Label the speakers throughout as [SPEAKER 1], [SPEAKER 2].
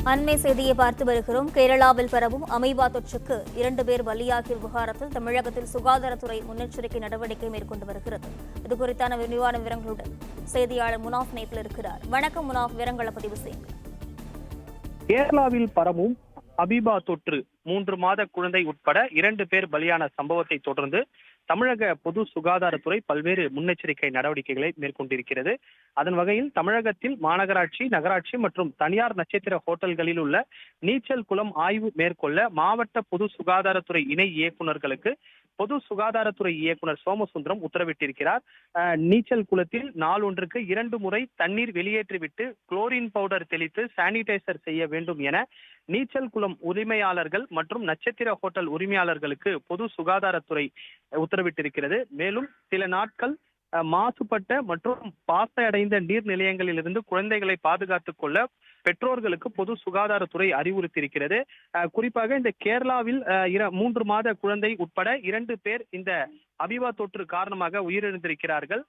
[SPEAKER 1] அண்மை செய்தியை பார்த்து வருகிறோம். கேரளாவில் பரவும் அமீபா தொற்றுக்கு 2 பேர் பலியாகிய விவகாரத்தில் தமிழகத்தில் சுகாதாரத்துறை முன்னெச்சரிக்கை நடவடிக்கை மேற்கொண்டு வருகிறது. இதுகுறித்தான விரிவான விவரங்களுடன் செய்தியாளர் முனாஃப் நேற்றில் இருக்கிறார். வணக்கம் முனாஃப், விவரங்களை பதிவு செய்யுங்கள்.
[SPEAKER 2] கேரளாவில் பரவும் அமீபா தொற்று 3 மாத குழந்தை உட்பட 2 பேர் பலியான சம்பவத்தை தொடர்ந்து தமிழக பொது சுகாதாரத்துறை பல்வேறு முன்னெச்சரிக்கை நடவடிக்கைகளை மேற்கொண்டிருக்கிறது. அதன் வகையில் தமிழகத்தில் மாநகராட்சி, நகராட்சி மற்றும் தனியார் நட்சத்திர ஹோட்டல்களில் உள்ள நீச்சல் குளம் ஆய்வு மேற்கொள்ள மாவட்ட பொது சுகாதாரத்துறை இணை இயக்குநர்களுக்கு பொது சுகாதாரத்துறை இயக்குனர் சோமசுந்தரம் உத்தரவிட்டிருக்கிறார். நீச்சல் குளத்தில் நாள் ஒன்றுக்கு 2 முறை தண்ணீர் வெளியேற்றிவிட்டு குளோரின் பவுடர் தெளித்து சானிடைசர் செய்ய வேண்டும் என நீச்சல் குளம் உரிமையாளர்கள் மற்றும் நட்சத்திர ஹோட்டல் உரிமையாளர்களுக்கு பொது சுகாதாரத்துறை உத்தரவிட்டிருக்கிறது. மேலும் சில நாட்கள் மாசுபட்ட மற்றும் பாசையடைந்த நீர் நிலையங்களிலிருந்து குழந்தைகளை பாதுகாத்துக் கொள்ள பெற்றோர்களுக்கு பொது சுகாதாரத்துறை அறிவுறுத்தியிருக்கிறது. குறிப்பாக இந்த கேரளாவில் 3 மாத குழந்தை உட்பட 2 பேர் இந்த அமீபா தொற்று காரணமாக உயிரிழந்திருக்கிறார்கள்.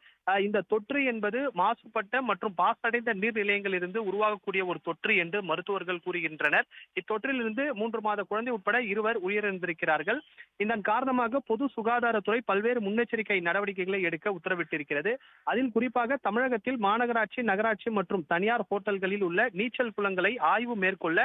[SPEAKER 2] இந்த தொற்று என்பது மாசுபட்ட மற்றும் பாசடைந்த நீர் நிலையங்களிலிருந்து உருவாகக்கூடிய ஒரு தொற்று என்று மருத்துவர்கள் கூறுகின்றனர். இத்தொற்றிலிருந்து 3 மாத குழந்தை உட்பட 2 உயிரிழந்திருக்கிறார்கள். இதன் காரணமாக பொது சுகாதாரத்துறை பல்வேறு முன்னெச்சரிக்கை நடவடிக்கைகளை எடுக்க உத்தரவிட்டிருக்கிறது. அதில் குறிப்பாக தமிழகத்தில் மாநகராட்சி, நகராட்சி மற்றும் தனியார் ஹோட்டல்களில் உள்ள நீச்சல் குளங்களை ஆய்வு மேற்கொள்ள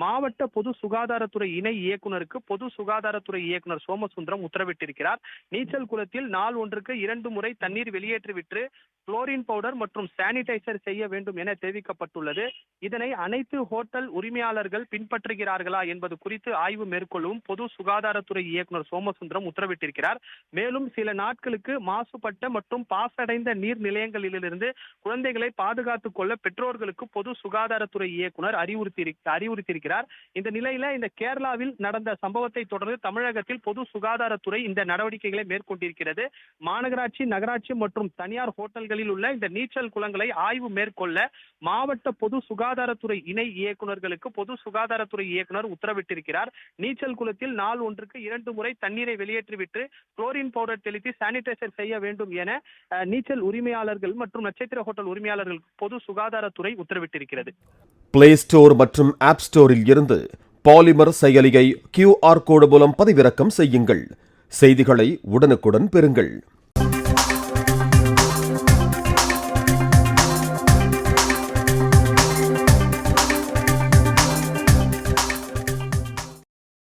[SPEAKER 2] மாவட்ட பொது சுகாதாரத்துறை இணை இயக்குநருக்கு பொது சுகாதாரத்துறை இயக்குனர் சோமசுந்தரம் உத்தரவிட்டிருக்கிறார். நீச்சல் குளத்தில் நாள் ஒன்றுக்கு 2 முறை தண்ணீர் வெளியேற்றிவிட்டு குளோரின் பவுடர் மற்றும் சானிடைசர் செய்ய வேண்டும் என தெரிவிக்கப்பட்டுள்ளது. இதனை அனைத்து ஹோட்டல் உரிமையாளர்கள் பின்பற்றுகிறார்களா என்பது குறித்து ஆய்வு மேற்கொள்ளவும் பொது சுகாதாரத்துறை இயக்குனர் சோமசுந்தரம் உத்தரவிட்டிருக்கிறார். மேலும் சில நாட்களுக்கு மாசுபட்ட மற்றும் பாசடைந்த நீர் நிலையங்களிலிருந்து குழந்தைகளை பாதுகாத்துக் கொள்ள பெற்றோர்களுக்கு பொது சுகாதாரத்துறை இயக்குனர் அறிவுறுத்தியிருக்கிறார். இந்த நிலையில இந்த கேரளாவில் நடந்த சம்பவத்தை தொடர்ந்து தமிழகத்தில் பொது சுகாதாரத்துறை இந்த நடவடிக்கைகளை மேற்கொண்டிருக்கிறது. மாநகராட்சி, நகராட்சி மற்றும் தனியார் ஹோட்டல்களில் உள்ள இந்த நீச்சல் குளங்களை ஆய்வு மேற்கொள்ள மாவட்ட பொது சுகாதாரத்துறை இணை இயக்குநர்களுக்கு பொது சுகாதாரத்துறை இயக்குனர் உத்தரவிட்டிருக்கிறார். நீச்சல் குளத்தில் நாள் ஒன்றுக்கு 2 முறை தண்ணீரை வெளியேற்றிவிட்டு குளோரின் பவுடர் தெளித்து சானிடைசர் செய்ய வேண்டும் என நீச்சல் உரிமையாளர்கள் மற்றும் நட்சத்திர ஹோட்டல் உரிமையாளர்கள் பொது சுகாதாரத்துறை உத்தரவிட்டிருக்கிறது.
[SPEAKER 3] பிளே ஸ்டோர் மற்றும் ஆப் ஸ்டோரில் இருந்து பாலிமர் செயலியை QR கோடு மூலம் பதிவிறக்கம் செய்யுங்கள். செய்திகளை உடனுக்குடன் பெறுங்கள்.